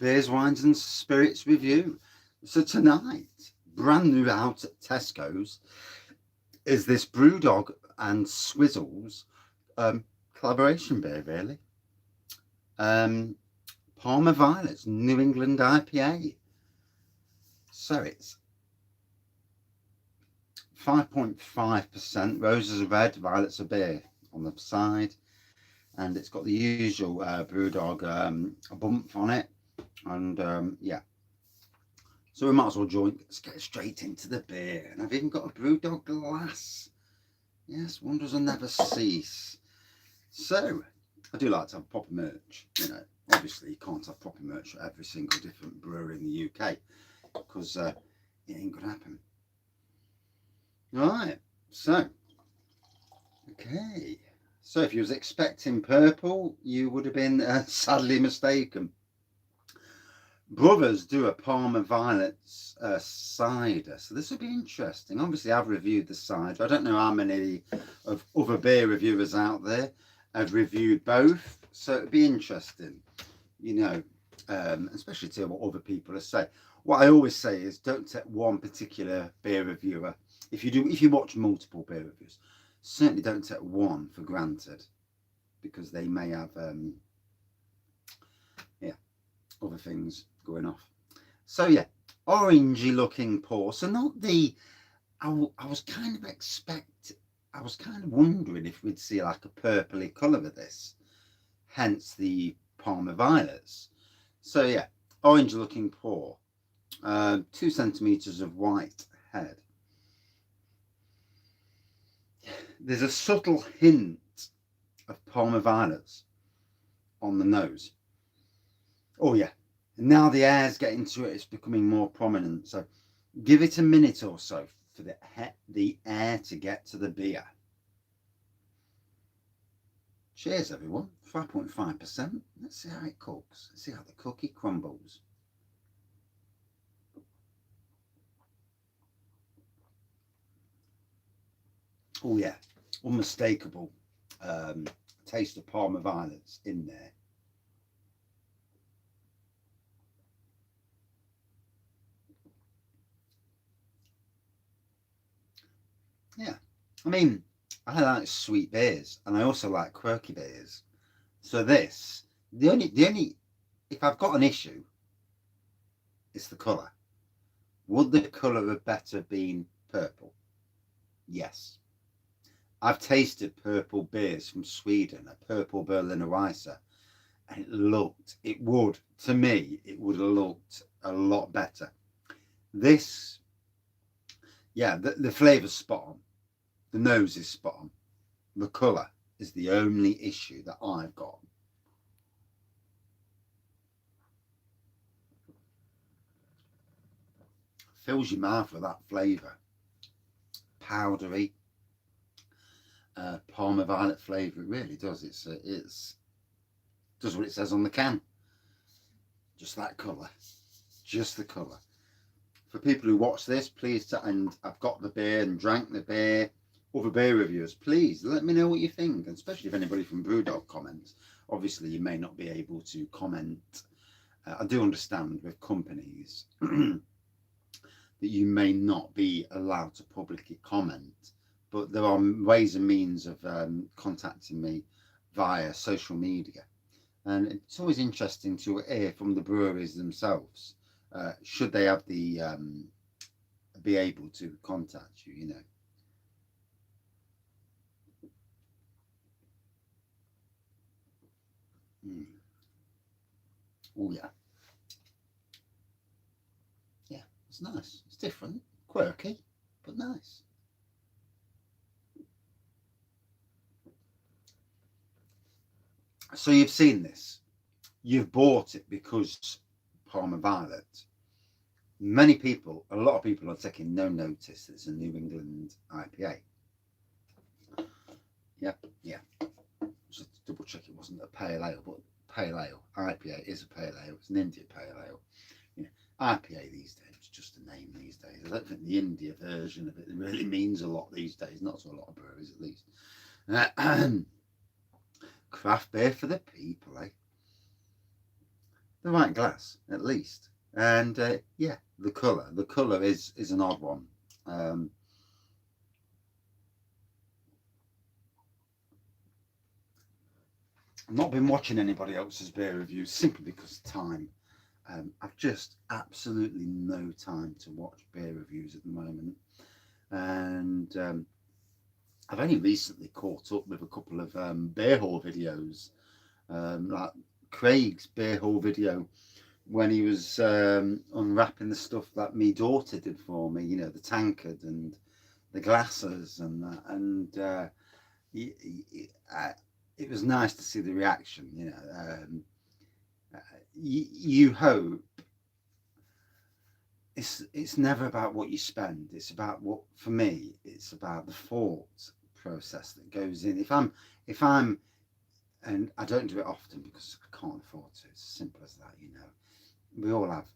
Beers, Wines and Spirits review. So tonight, brand new out at Tesco's, is this Brewdog and Swizzels collaboration beer, really. Parma Violets, New England IPA. So it's 5.5%, roses are red, violets are beer on the side. And it's got the usual Brewdog bump on it. And yeah, so we might as well let's get straight into the beer. And I've even got a Brewdog glass. Yes, wonders will never cease. So I do like to have proper merch. You know, obviously you can't have proper merch for every single different brewery in the UK because it ain't gonna happen. Right, so okay. So if you was expecting purple, you would have been sadly mistaken. Brothers do a Parma Violets cider, so this will be interesting. Obviously, I've reviewed the cider. I don't know how many of other beer reviewers out there have reviewed both, so it'd be interesting, you know, especially to what other people have said. What I always say is, don't take one particular beer reviewer. If you watch multiple beer reviews, certainly don't take one for granted, because they may have other things going off. So yeah, orangey looking pour. So not the I was kind of wondering if we'd see like a purpley colour of this, hence the Parma Violets. So yeah, orange looking pour, 2 centimeters of white head. There's a subtle hint of Parma Violets on the nose. Oh yeah, and now the air's getting to it, it's becoming more prominent. So give it a minute or so for the air to get to the beer. Cheers everyone, 5.5%. Let's see how it cooks. Let's see how the cookie crumbles. Oh yeah, unmistakable taste of Parma Violets in there. Yeah, I mean, I like sweet beers and I also like quirky beers. So this, the only, if I've got an issue, it's the colour. Would the colour have better been purple? Yes. I've tasted purple beers from Sweden, a purple Berliner Weisse, and it would have looked a lot better. This, yeah, the flavour's spot on. The nose is spot on. The colour is the only issue that I've got. Fills your mouth with that flavour. Powdery, Parma Violet flavour. It really does. It's does what it says on the can. Just that colour. Just the colour. For people who watch this, please, and I've got the beer and drank the beer, other beer reviewers, please let me know what you think, and especially if anybody from Brewdog comments. Obviously, you may not be able to comment. I do understand with companies that you may not be allowed to publicly comment, but there are ways and means of contacting me via social media. And it's always interesting to hear from the breweries themselves, should they have the be able to contact you, you know. Oh yeah, yeah, it's nice. It's different, quirky, but nice. So you've seen this, you've bought it because Parma Violet. Many people, a lot of people are taking no notice that it's a New England IPA. Yep, yeah. Just double check it wasn't a pale ale, but pale ale. IPA is a pale ale. It's an India pale ale. You know, IPA these days is just a name these days. I don't think the India version of it really means a lot these days. Not to a lot of breweries, at least. Craft beer for the people, eh? the right glass at least. And yeah, the colour is an odd one. I've not been watching anybody else's beer reviews simply because of time. I've just absolutely no time to watch beer reviews at the moment, and I've only recently caught up with a couple of beer hall videos, like Craig's beer hall video when he was unwrapping the stuff that me daughter did for me, you know, the tankard and the glasses and that, and it was nice to see the reaction, you know. You hope it's never about what you spend. It's about what, for me, it's about the thought process that goes in. If I'm, and I don't do it often because I can't afford to. It's as simple as that, you know. We all have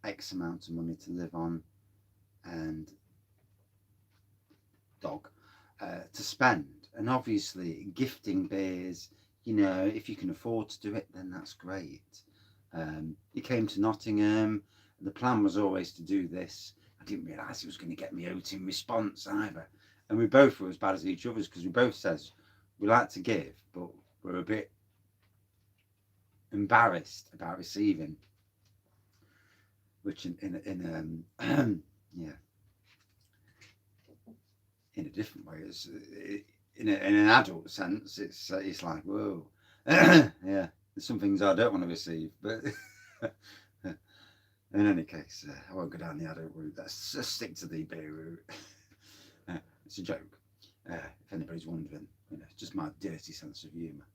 X amount of money to live on, and dog to spend, and obviously gifting beers, you know, if you can afford to do it, then that's great. He came to Nottingham. The plan was always to do this. I didn't realise it was going to get me out in response either. And we both were as bad as each other's, because we both says we like to give, but we're a bit embarrassed about receiving. Which in yeah, in a different way, is in an adult sense, it's like, whoa, yeah. There's some things I don't want to receive, but in any case, I won't go down the adult route. Let's just stick to the beer route. It's a joke. If anybody's wondering, you know, it's just my dirty sense of humour.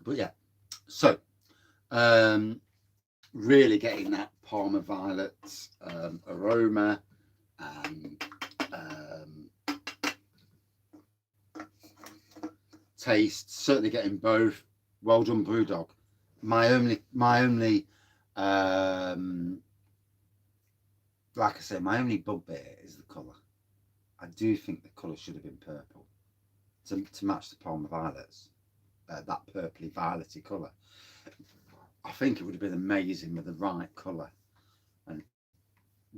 But yeah, so really getting that Parma violet aroma and taste. Certainly getting both. Well done, Brewdog. My only like I say, my only bugbear is the colour. I do think the colour should have been purple to match the Parma violets. That purpley violety colour. I think it would have been amazing with the right colour. And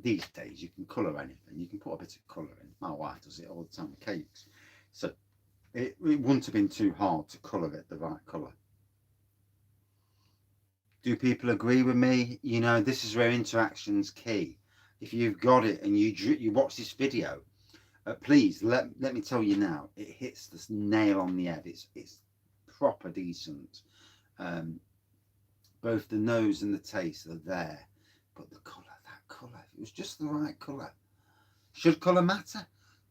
these days you can colour anything. You can put a bit of colour in. My wife does it all the time with cakes. So it wouldn't have been too hard to colour it the right colour. Do people agree with me? You know, this is where interaction's key. If you've got it and you watch this video, please let me tell you now, it hits the nail on the head. It's proper decent. Both the nose and the taste are there, but the colour, that colour, it was just the right colour. Should colour matter?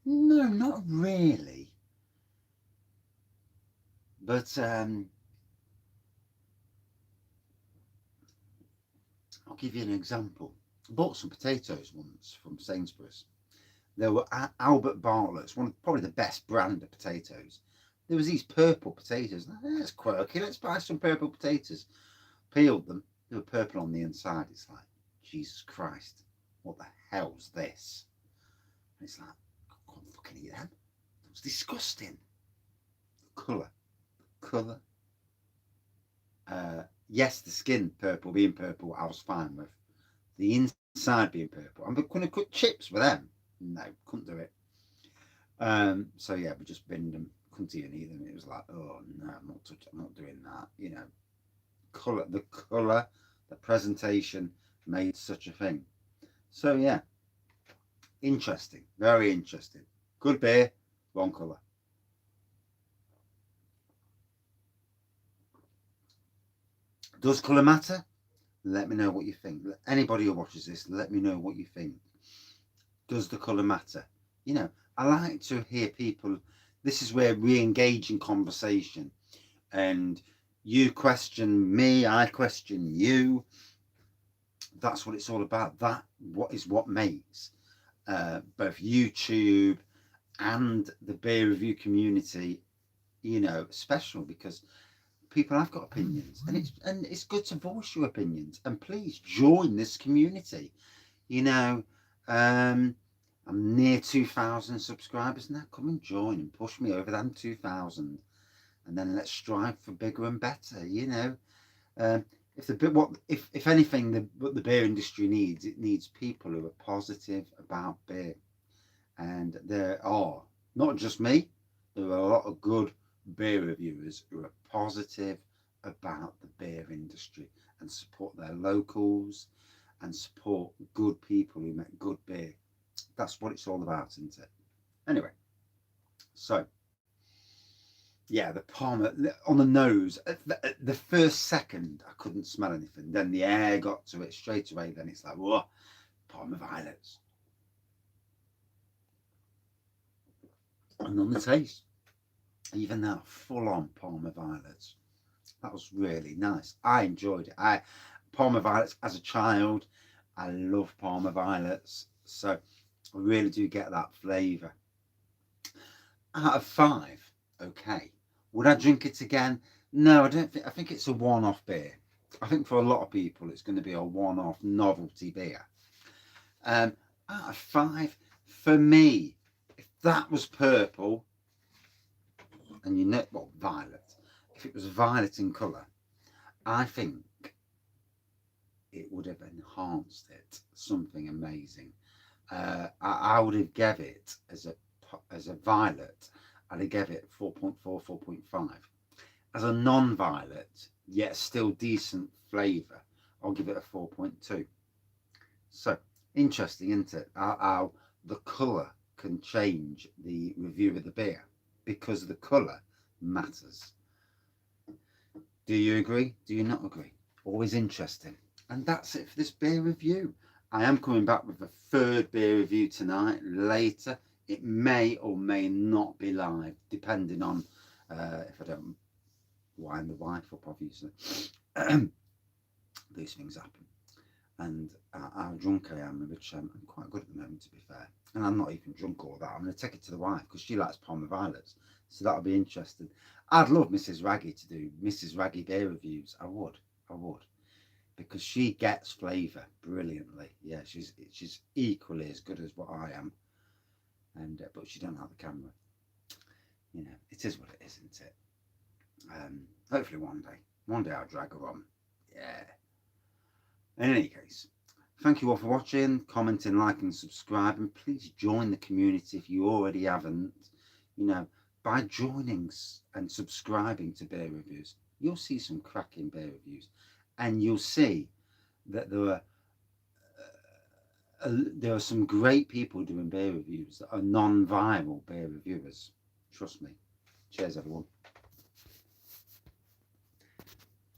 No, not really. But I'll give you an example. I bought some potatoes once from Sainsbury's. There were Albert Bartlett's, probably the best brand of potatoes. There was these purple potatoes. That's quirky. Let's buy some purple potatoes. Peeled them. They were purple on the inside. It's like, Jesus Christ, what the hell's this? And it's like, I can't fucking eat them. It was disgusting. The colour. Yes, the skin purple, being purple, I was fine with. The inside being purple. I'm going to cook chips with them. No, couldn't do it. So yeah, we just binned them. Couldn't even eat them. It was like, oh no, I'm not doing that. You know, the colour, the presentation made such a thing. So yeah, interesting, very interesting. Good beer, wrong colour. Does colour matter? Let me know what you think. Anybody who watches this, let me know what you think. Does the colour matter? You know, I like to hear people. This is where we engage in conversation, and you question me, I question you. That's what it's all about. What makes both YouTube and the beer review community, you know, special, because people have got opinions, and it's good to voice your opinions, and please join this community. You know, I'm near 2,000 subscribers now. Come and join and push me over them 2,000, and then let's strive for bigger and better. You know, if anything, what the beer industry needs, it needs people who are positive about beer, and there are not just me. There are a lot of good beer reviewers who are positive about the beer industry and support their locals and support good people who make good beer. That's what it's all about, isn't it? Anyway, so yeah, the Parma on the nose. At the first second, I couldn't smell anything. Then the air got to it straight away. Then it's like, whoa, Parma violets. And on the taste, even now, full on Parma violets. That was really nice. I enjoyed it. Parma violets as a child, I love Parma violets. So I really do get that flavour. Out of 5, okay. Would I drink it again? No, I don't think. I think it's a one-off beer. I think for a lot of people, it's going to be a one-off novelty beer. Out of 5, for me, if that was purple, and you know, well, violet. If it was violet in colour, I think it would have enhanced it something amazing. I would have gave it as a violet. I'd have gave it 4.4, 4.5. As a non-violet, yet still decent flavour, I'll give it a 4.2. So interesting, isn't it? How the colour can change the review of the beer, because the colour matters. Do you agree? Do you not agree? Always interesting. And that's it for this beer review. I am coming back with a third beer review tonight, later. It may or may not be live, depending on if I don't wind the wife up, obviously. These things happen. And how drunk I am, which I'm quite good at the moment, to be fair. And I'm not even drunk all that. I'm going to take it to the wife because she likes Parma violets. So that'll be interesting. I'd love Mrs. Wraggy to do Mrs. Wraggy beer reviews. I would. Because she gets flavour brilliantly. Yeah, she's equally as good as what I am. And but she don't like the camera. You know, it is what it is, isn't it? Hopefully one day I'll drag her on. Yeah. In any case, thank you all for watching, commenting, liking, subscribing. Please join the community if you already haven't. You know, by joining and subscribing to beer reviews, you'll see some cracking beer reviews, and you'll see that there are some great people doing beer reviews that are non-viral beer reviewers. Trust me. Cheers, everyone.